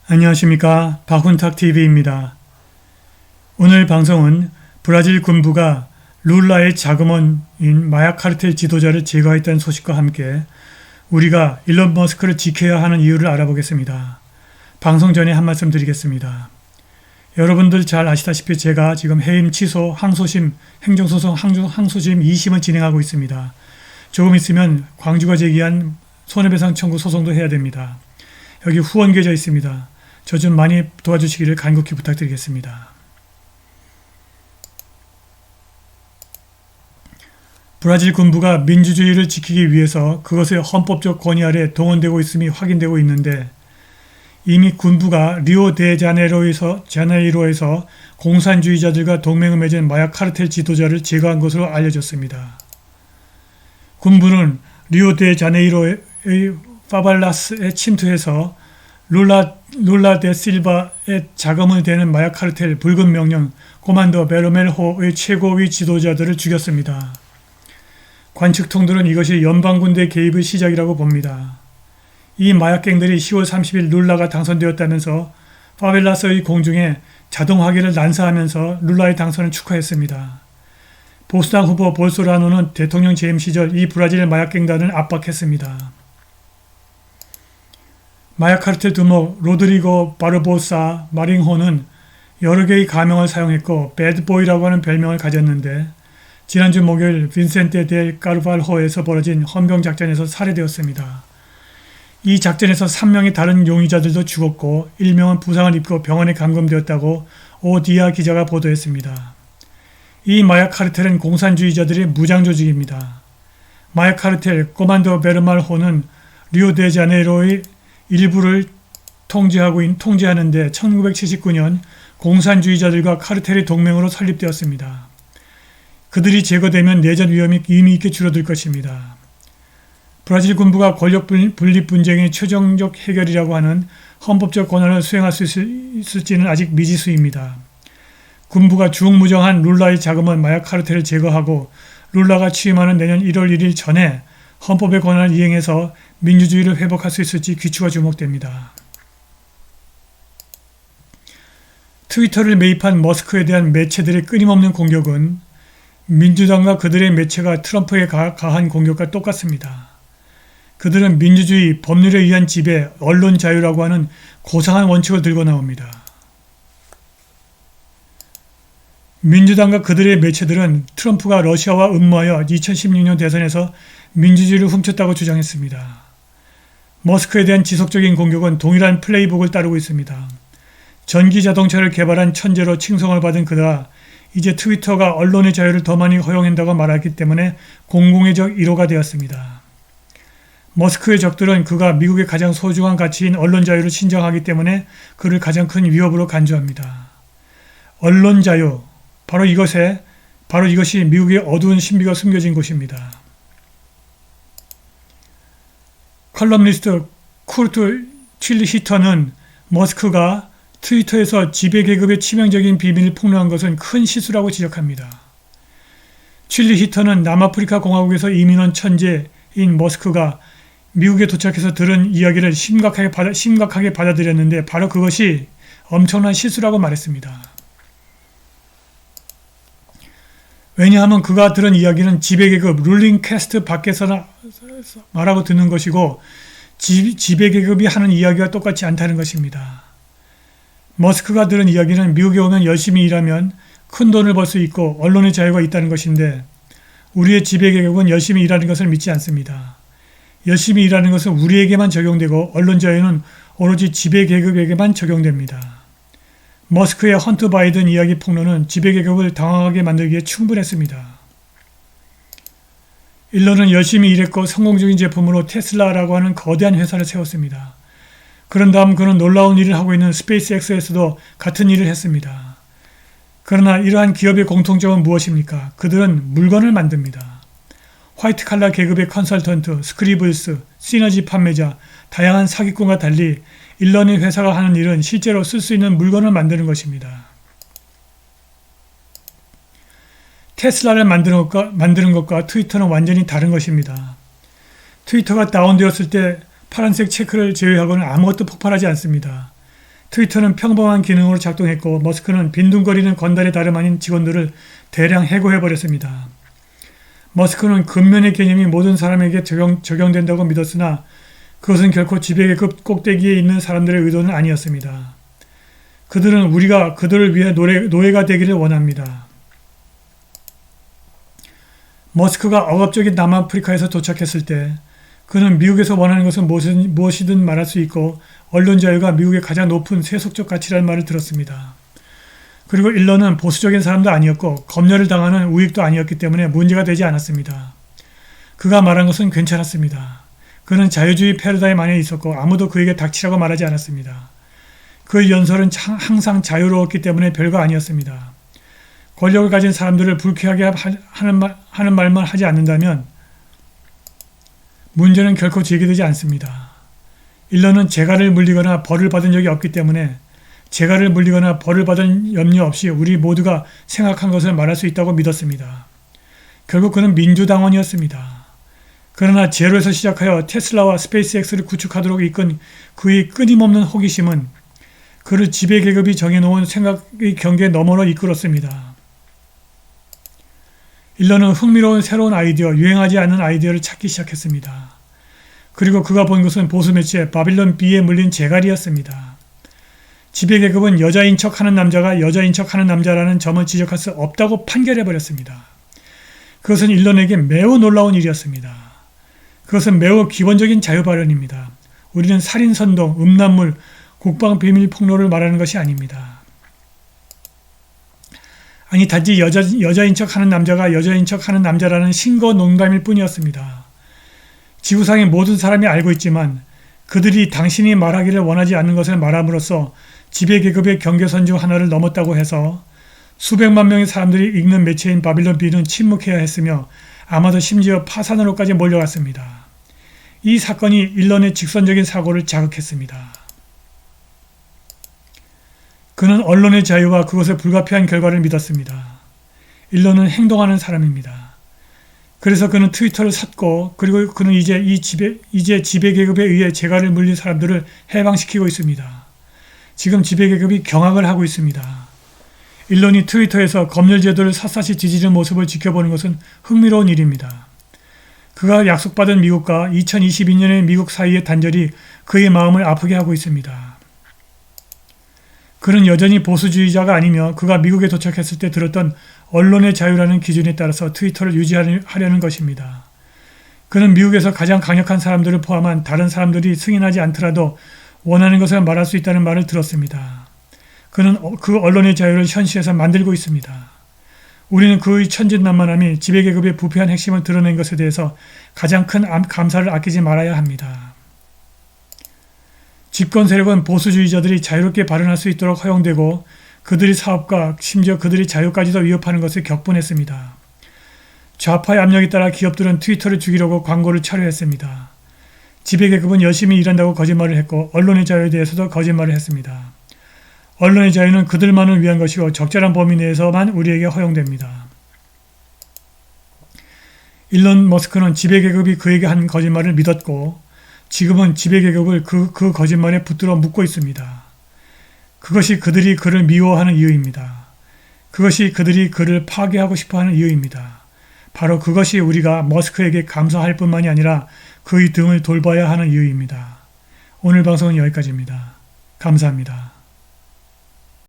안녕하십니까, 박훈탁TV입니다. 오늘 방송은 브라질 군부가 룰라의 자금원인 마약 카르텔 지도자를 제거했다는 소식과 함께 우리가 일론 머스크를 지켜야 하는 이유를 알아보겠습니다. 방송 전에 한 말씀 드리겠습니다. 여러분들 잘 아시다시피 제가 지금 해임 취소 항소심 행정소송 항소심 2심을 진행하고 있습니다. 조금 있으면 광주가 제기한 손해배상 청구 소송도 해야 됩니다. 여기 후원 계좌 있습니다. 저 좀 많이 도와주시기를 간곡히 부탁드리겠습니다. 브라질 군부가 민주주의를 지키기 위해서 그것의 헌법적 권위 아래 동원되고 있음이 확인되고 있는데 이미 군부가 리오데자네이로에서 공산주의자들과 동맹을 맺은 마약 카르텔 지도자를 제거한 것으로 알려졌습니다. 군부는 리오데자네이로의 파발라스에 침투해서 룰라 데 실바의 자금을 대는 마약 카르텔 붉은 명령 코만도 베르멜호의 최고위 지도자들을 죽였습니다. 관측통들은 이것이 연방군대 개입의 시작이라고 봅니다. 이 마약갱들이 10월 30일 룰라가 당선되었다면서 파벨라스의 공중에 자동화기를 난사하면서 룰라의 당선을 축하했습니다. 보수당 후보 볼소나로는 대통령 재임 시절 이 브라질 마약갱단을 압박했습니다. 마약 카르텔 두목 로드리고 바르보사 마링호는 여러 개의 가명을 사용했고 배드보이라고 하는 별명을 가졌는데 지난주 목요일 빈센테 델 까르발호에서 벌어진 헌병작전에서 살해되었습니다. 이 작전에서 3명의 다른 용의자들도 죽었고 1명은 부상을 입고 병원에 감금되었다고 오디아 기자가 보도했습니다. 이 마약 카르텔은 공산주의자들의 무장조직입니다. 마약 카르텔 코만도 베르말호는 리오데자네이로의 일부를 통제하는데 1979년 공산주의자들과 카르텔의 동맹으로 설립되었습니다. 그들이 제거되면 내전 위험이 의미 있게 줄어들 것입니다. 브라질 군부가 권력 분립 분쟁의 최종적 해결이라고 하는 헌법적 권한을 수행할 수 있을지는 아직 미지수입니다. 군부가 중무정한 룰라의 자금은 마약 카르텔을 제거하고 룰라가 취임하는 내년 1월 1일 전에 헌법의 권한을 이행해서 민주주의를 회복할 수 있을지 귀추가 주목됩니다. 트위터를 매입한 머스크에 대한 매체들의 끊임없는 공격은 민주당과 그들의 매체가 트럼프에 가한 공격과 똑같습니다. 그들은 민주주의, 법률에 의한 지배, 언론 자유라고 하는 고상한 원칙을 들고 나옵니다. 민주당과 그들의 매체들은 트럼프가 러시아와 음모하여 2016년 대선에서 민주주의를 훔쳤다고 주장했습니다. 머스크에 대한 지속적인 공격은 동일한 플레이북을 따르고 있습니다. 전기 자동차를 개발한 천재로 칭송을 받은 그가 이제 트위터가 언론의 자유를 더 많이 허용한다고 말하기 때문에 공공의 적 1호가 되었습니다. 머스크의 적들은 그가 미국의 가장 소중한 가치인 언론 자유를 신정하기 때문에 그를 가장 큰 위협으로 간주합니다. 언론 자유, 바로 이것이 미국의 어두운 신비가 숨겨진 곳입니다. 컬럼니스트 쿠르트 틸히터는 머스크가 트위터에서 지배계급의 치명적인 비밀을 폭로한 것은 큰 실수라고 지적합니다. 틸히터는 남아프리카 공화국에서 이민 온 천재인 머스크가 미국에 도착해서 들은 이야기를 심각하게 받아들였는데 바로 그것이 엄청난 실수라고 말했습니다. 왜냐하면 그가 들은 이야기는 지배계급 룰링 캐스트 밖에서 말하고 듣는 것이고 지배계급이 하는 이야기와 똑같지 않다는 것입니다. 머스크가 들은 이야기는 미국에 오면 열심히 일하면 큰 돈을 벌 수 있고 언론의 자유가 있다는 것인데 우리의 지배계급은 열심히 일하는 것을 믿지 않습니다. 열심히 일하는 것은 우리에게만 적용되고 언론 자유는 오로지 지배계급에게만 적용됩니다. 머스크의 헌트 바이든 이야기 폭로는 지배계급을 당황하게 만들기에 충분했습니다. 일론은 열심히 일했고 성공적인 제품으로 테슬라라고 하는 거대한 회사를 세웠습니다. 그런 다음 그는 놀라운 일을 하고 있는 스페이스X에서도 같은 일을 했습니다. 그러나 이러한 기업의 공통점은 무엇입니까? 그들은 물건을 만듭니다. 화이트 칼라 계급의 컨설턴트, 스크리블스, 시너지 판매자, 다양한 사기꾼과 달리 일론의 회사가 하는 일은 실제로 쓸 수 있는 물건을 만드는 것입니다. 테슬라를 만드는 것과 트위터는 완전히 다른 것입니다. 트위터가 다운되었을 때 파란색 체크를 제외하고는 아무것도 폭발하지 않습니다. 트위터는 평범한 기능으로 작동했고 머스크는 빈둥거리는 건달의 다름 아닌 직원들을 대량 해고해버렸습니다. 머스크는 근면의 개념이 모든 사람에게 적용된다고 믿었으나 그것은 결코 지배계급 꼭대기에 있는 사람들의 의도는 아니었습니다. 그들은 우리가 그들을 위해 노예가 되기를 원합니다. 머스크가 억압적인 남아프리카에서 도착했을 때 그는 미국에서 원하는 것은 무엇이든 말할 수 있고 언론 자유가 미국의 가장 높은 세속적 가치라는 말을 들었습니다. 그리고 일런은 보수적인 사람도 아니었고 검열을 당하는 우익도 아니었기 때문에 문제가 되지 않았습니다. 그가 말한 것은 괜찮았습니다. 그는 자유주의 패러다임 안에 있었고 아무도 그에게 닥치라고 말하지 않았습니다. 그의 연설은 항상 자유로웠기 때문에 별거 아니었습니다. 권력을 가진 사람들을 불쾌하게 하는 말만 하지 않는다면 문제는 결코 제기되지 않습니다. 일런은 재갈을 물리거나 벌을 받은 적이 없기 때문에 재갈을 물리거나 벌을 받은 염려 없이 우리 모두가 생각한 것을 말할 수 있다고 믿었습니다. 결국 그는 민주당원이었습니다. 그러나 제로에서 시작하여 테슬라와 스페이스X를 구축하도록 이끈 그의 끊임없는 호기심은 그를 지배계급이 정해놓은 생각의 경계에 너머로 이끌었습니다. 일런은 흥미로운 새로운 아이디어, 유행하지 않는 아이디어를 찾기 시작했습니다. 그리고 그가 본 것은 보수 매체 바빌론 B에 물린 재갈이었습니다. 지배계급은 여자인 척하는 남자가 여자인 척하는 남자라는 점을 지적할 수 없다고 판결해버렸습니다. 그것은 일런에게 매우 놀라운 일이었습니다. 그것은 매우 기본적인 자유 발언입니다. 우리는 살인선동, 음란물, 국방비밀 폭로를 말하는 것이 아닙니다. 아니 단지 여자인 척하는 남자가 여자인 척하는 남자라는 신거 농담일 뿐이었습니다. 지구상의 모든 사람이 알고 있지만 그들이 당신이 말하기를 원하지 않는 것을 말함으로써 지배계급의 경계선 중 하나를 넘었다고 해서 수백만 명의 사람들이 읽는 매체인 바빌론 B는 침묵해야 했으며 아마도 심지어 파산으로까지 몰려갔습니다. 이 사건이 일런의 직선적인 사고를 자극했습니다. 그는 언론의 자유와 그것을 불가피한 결과를 믿었습니다. 일런은 행동하는 사람입니다. 그래서 그는 트위터를 샀고 그리고 그는 이제 지배계급에 의해 재갈을 물린 사람들을 해방시키고 있습니다. 지금 지배계급이 경악을 하고 있습니다. 일런이 트위터에서 검열 제도를 샅샅이 뒤지는 모습을 지켜보는 것은 흥미로운 일입니다. 그가 약속받은 미국과 2022년의 미국 사이의 단절이 그의 마음을 아프게 하고 있습니다. 그는 여전히 보수주의자가 아니며 그가 미국에 도착했을 때 들었던 언론의 자유라는 기준에 따라서 트위터를 유지하려는 것입니다. 그는 미국에서 가장 강력한 사람들을 포함한 다른 사람들이 승인하지 않더라도 원하는 것을 말할 수 있다는 말을 들었습니다. 그는 그 언론의 자유를 현실에서 만들고 있습니다. 우리는 그의 천진난만함이 지배계급의 부패한 핵심을 드러낸 것에 대해서 가장 큰 감사를 아끼지 말아야 합니다. 집권 세력은 보수주의자들이 자유롭게 발언할 수 있도록 허용되고 그들의 사업과 심지어 그들의 자유까지도 위협하는 것을 격분했습니다. 좌파의 압력에 따라 기업들은 트위터를 죽이려고 광고를 철회했습니다. 지배계급은 열심히 일한다고 거짓말을 했고 언론의 자유에 대해서도 거짓말을 했습니다. 언론의 자유는 그들만을 위한 것이고 적절한 범위 내에서만 우리에게 허용됩니다. 일론 머스크는 지배계급이 그에게 한 거짓말을 믿었고 지금은 지배계급을 그 거짓말에 붙들어 묶고 있습니다. 그것이 그들이 그를 미워하는 이유입니다. 그것이 그들이 그를 파괴하고 싶어하는 이유입니다. 바로 그것이 우리가 머스크에게 감사할 뿐만이 아니라 그의 등을 돌봐야 하는 이유입니다. 오늘 방송은 여기까지입니다. 감사합니다.